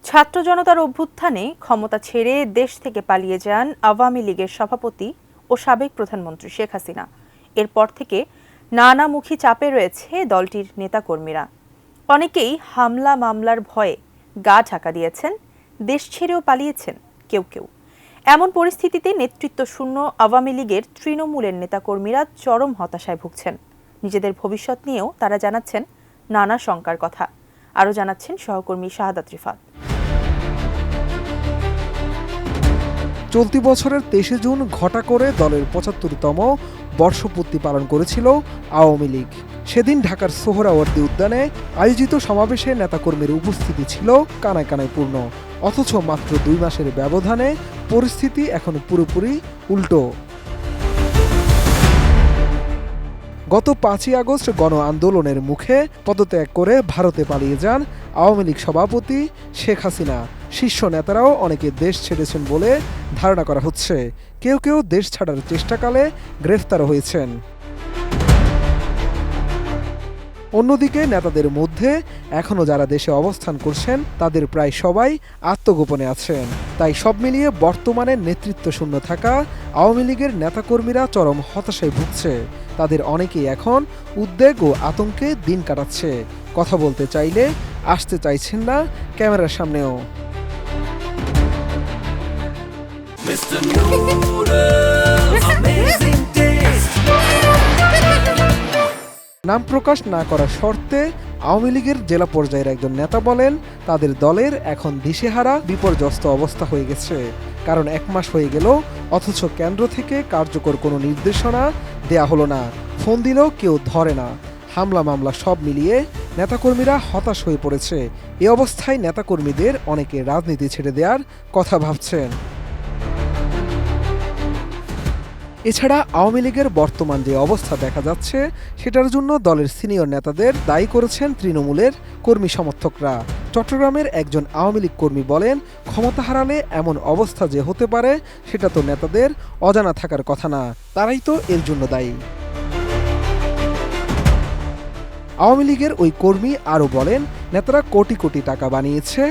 ছাত্র জনতার অভ্যুত্থানে ক্ষমতা ছেড়ে দেশ থেকে পালিয়ে যান আওয়ামী লীগের সভাপতি ও সাবেক প্রধানমন্ত্রী শেখ হাসিনা। এরপর থেকে নানামুখী চাপে রয়েছে দলটির নেতাকর্মীরা। অনেকেই হামলা মামলার ভয়ে গা ঢাকা দিয়েছেন, দেশ ছেড়েও পালিয়েছেন কেউ কেউ। এমন পরিস্থিতিতে নেতৃত্ব শূন্য আওয়ামী লীগের তৃণমূলের নেতাকর্মীরা চরম হতাশায় ভুগছেন। নিজেদের ভবিষ্যৎ নিয়েও তারা জানাচ্ছেন নানা শঙ্কার কথা। আরও জানাচ্ছেন সহকর্মী শাহাদাত রিফাত। চলতি বছরের ২৩ জুন ঘটা করে দলের ৭৫তম বর্ষপূর্তি পালন করেছিল আওয়ামী লীগ। সেদিন ঢাকার সোহরাওয়ার্দী উদ্যানে আয়োজিত সমাবেশে নেতাকর্মীর উপস্থিতি ছিল কানায় কানায় পূর্ণ। অথচ মাত্র ২ মাসের ব্যবধানে পরিস্থিতি এখন পুরোপুরি উল্টো। গত ৫ই আগস্ট গণ আন্দোলনের মুখে পদত্যাগ করে ভারতে পালিয়ে যান আওয়ামী লীগ সভাপতি শেখ হাসিনা। শীর্ষ নেতারাও অনেকে দেশ ছেড়েছেন বলে ধারণা করা হচ্ছে। কেউ কেউ দেশ ছাড়ার চেষ্টাকালে গ্রেফতার হয়েছেন। অন্যদিকে নেতাদের মধ্যে এখনও যারা দেশে অবস্থান করছেন তাদের প্রায় সবাই আত্মগোপনে আছেন। তাই সব মিলিয়ে বর্তমানে নেতৃত্ব শূন্য থাকা আওয়ামী লীগের নেতাকর্মীরা চরম হতাশায় ভুগছে। তাদের অনেকেই এখন উদ্বেগ ও আতঙ্কে দিন কাটাচ্ছে। কথা বলতে চাইলে আসতে চাইছেন না ক্যামেরার সামনেও। নাম প্রকাশ না করার শর্তে আওয়ামী লীগের জেলা পর্যায়ের একজন নেতা বলেন, তাদের দলের এখন দিশেহারা বিপর্যস্ত অবস্থা হয়ে গেছে। কারণ ১ মাস হয়ে গেল, অথচ কেন্দ্র থেকে কার্যকর কোনো নির্দেশনা দেয়া হলো না। ফোন দিলেও কেউ ধরে না। হামলা মামলা সব মিলিয়ে নেতাকর্মীরা হতাশ হয়ে পড়েছে। এ অবস্থায় নেতাকর্মীদের অনেকে রাজনীতি ছেড়ে দেওয়ার কথা ভাবছেন। এছাড়া আওয়ামী লীগের বর্তমান যে অবস্থা দেখা যাচ্ছে সেটার জন্য দলের সিনিয়র নেতাদের দায়ী করেছেন তৃণমূলের কর্মী সমর্থকরা। চট্টগ্রামের একজন আওয়ামী লীগ কর্মী বলেন, ক্ষমতা হারালে এমন অবস্থা যে হতে পারে সেটা তো নেতাদের অজানা থাকার কথা না, তারাই তো এর জন্য দায়ী। আওয়ামী লীগের ওই কর্মী আরও বলেন, নেতারা কোটি কোটি টাকা বানিয়েছে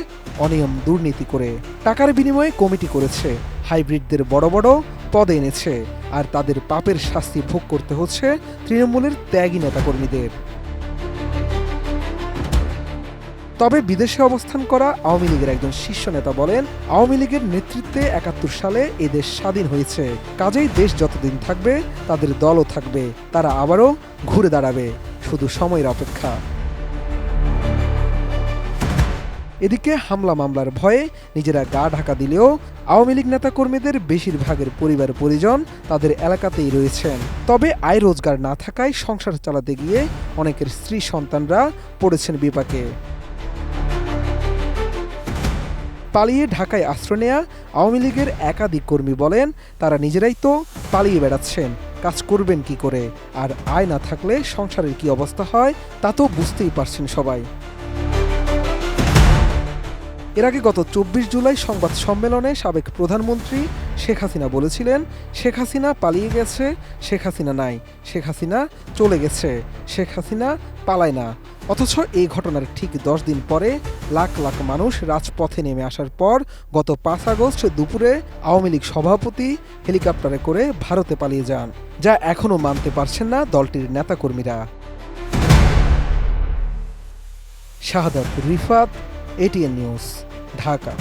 অনিয়ম দুর্নীতি করে। টাকার বিনিময়ে কমিটি করেছে, হাইব্রিডদের বড় বড় পদে এনেছে, আর তাদের পাপের শাস্তি ভোগ করতে হচ্ছে তৃণমূলের ত্যাগী নেতাকর্মীদের। তবে বিদেশে অবস্থান করা আওয়ামী লীগের একজন শীর্ষ নেতা বলেন, আওয়ামী লীগের নেতৃত্বে ৭১ সালে এ দেশ স্বাধীন হয়েছে। কাজেই দেশ যতদিন থাকবে তাদের দলও থাকবে, তারা আবারও ঘুরে দাঁড়াবে, শুধু সময়ের অপেক্ষা। এদিকে হামলা মামলার ভয়ে নিজেরা গা ঢাকা দিলেও আওয়ামী লীগ নেতাকর্মীদের বেশিরভাগের পরিবার পরিজন তাদের এলাকাতেই রয়েছেন। তবে আয় রোজগার না থাকায় সংসার চালাতে গিয়ে অনেকের স্ত্রী সন্তানরা পড়েছেন বিপাকে। পালিয়ে ঢাকায় আশ্রয় নেয়া আওয়ামী লীগের একাধিক কর্মী বলেন, তারা নিজেরাই তো পালিয়ে বেড়াচ্ছেন, কাজ করবেন কি করে? আর আয় না থাকলে সংসারের কি অবস্থা হয় তা তো বুঝতেই পারছেন সবাই। এর আগে গত ২৪ জুলাই সংবাদ সম্মেলনে সাবেক প্রধানমন্ত্রী শেখ হাসিনা বলেছিলেন, শেখ হাসিনা পালিয়ে গেছে, শেখ হাসিনা নাই, শেখ হাসিনা চলে গেছে, শেখ হাসিনা পালায় না। অথচ এই ঘটনার ঠিক ১০ দিন পরে লাখ লাখ মানুষ রাজপথে নেমে আসার পর গত ৫ আগস্ট দুপুরে আওয়ামী লীগ সভাপতি হেলিকপ্টারে করে ভারতে পালিয়ে যান, যা এখনও মানতে পারছেন না দলটির নেতাকর্মীরা। শাহাদাত রিফাত, এটিএন নিউজ, ঢাকা।